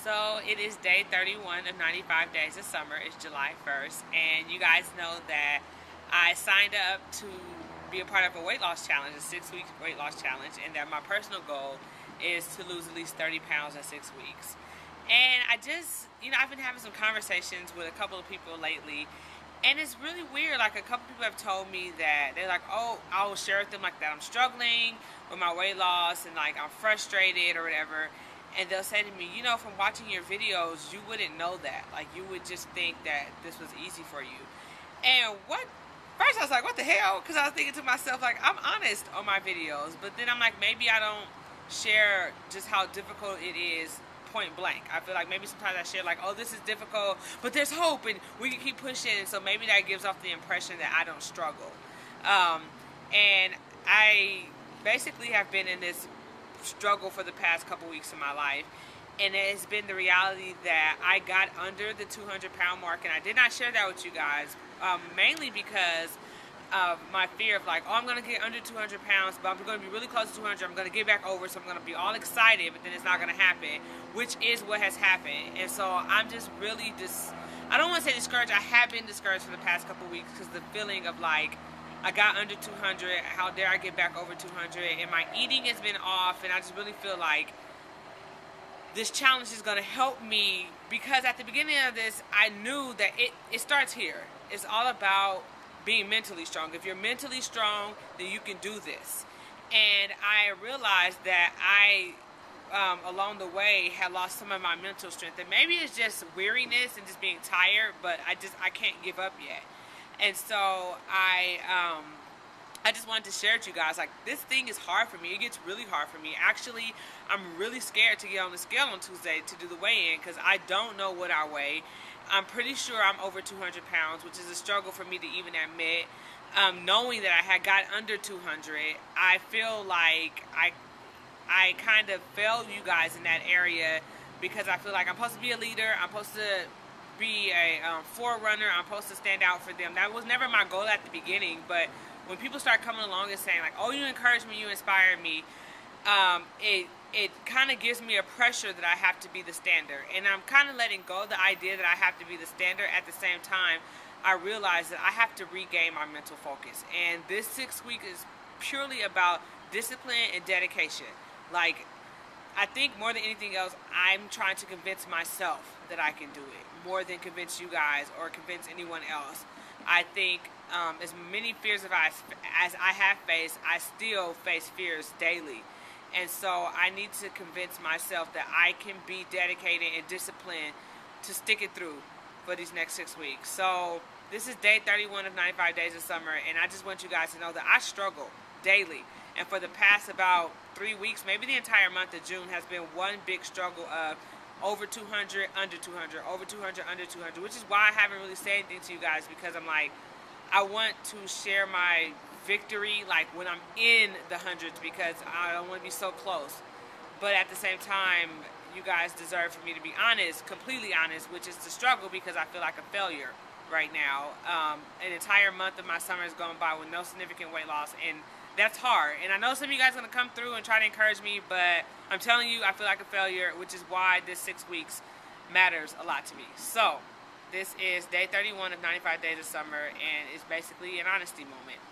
So it is day 31 of 95 days of summer. It's July 1st, and you guys know that I signed up to be a part of a weight loss challenge, a 6-week weight loss challenge, and that my personal goal is to lose at least 30 pounds in 6 weeks. And I just, I've been having some conversations with a couple of people lately, and it's really weird. Like, a couple people have told me that they're like, oh, I will share with them like that I'm struggling with my weight loss and like I'm frustrated or whatever. And they'll say to me, from watching your videos, you wouldn't know that. Like, you would just think that this was easy for you. And first I was like, what the hell? Because I was thinking to myself, like, I'm honest on my videos. But then I'm like, maybe I don't share just how difficult it is point blank. I feel like maybe sometimes I share like, oh, this is difficult, but there's hope and we can keep pushing. And so maybe that gives off the impression that I don't struggle. And I basically have been in this struggle for the past couple weeks of my life, and it has been the reality that I got under the 200-pound mark, and I did not share that with you guys, mainly because of my fear of like, oh, I'm going to get under 200 pounds, but I'm going to be really close to 200, I'm going to get back over, so I'm going to be all excited, but then it's not going to happen, which is what has happened. And so I'm just really I don't want to say discouraged. I have been discouraged for the past couple weeks because the feeling of like, I got under 200, how dare I get back over 200, and my eating has been off, and I just really feel like this challenge is going to help me, because at the beginning of this, I knew that it starts here. It's all about being mentally strong. If you're mentally strong, then you can do this. And I realized that I, along the way, had lost some of my mental strength, and maybe it's just weariness and just being tired, but I can't give up yet. And so I just wanted to share with you guys, like, this thing is hard for me. It gets really hard for me. Actually, I'm really scared to get on the scale on Tuesday to do the weigh-in because I don't know what I weigh. I'm pretty sure I'm over 200 pounds, which is a struggle for me to even admit. Knowing that I had got under 200, I feel like I kind of failed you guys in that area because I feel like I'm supposed to be a leader. I'm supposed to be a forerunner. I'm supposed to stand out for them. That was never my goal at the beginning, but when people start coming along and saying like, oh, you encouraged me, you inspired me, it kind of gives me a pressure that I have to be the standard. And I'm kind of letting go of the idea that I have to be the standard. At the same time, I realize that I have to regain my mental focus. And this 6 week is purely about discipline and dedication. Like, I think more than anything else, I'm trying to convince myself that I can do it, more than convince you guys or convince anyone else. I think as many fears as I have faced, I still face fears daily. And so I need to convince myself that I can be dedicated and disciplined to stick it through for these next 6 weeks. So this is day 31 of 95 days of summer, and I just want you guys to know that I struggle daily. And for the past about 3 weeks, maybe the entire month of June, has been one big struggle of over 200, under 200, over 200, under 200, which is why I haven't really said anything to you guys, because I'm like, I want to share my victory like when I'm in the hundreds, because I don't want to be so close. But at the same time, you guys deserve for me to be honest, completely honest, which is the struggle, because I feel like a failure right now. An entire month of my summer is going by with no significant weight loss, and that's hard. And I know some of you guys are going to come through and try to encourage me, but I'm telling you, I feel like a failure, which is why this 6 weeks matters a lot to me. So this is day 31 of 95 days of summer, and it's basically an honesty moment.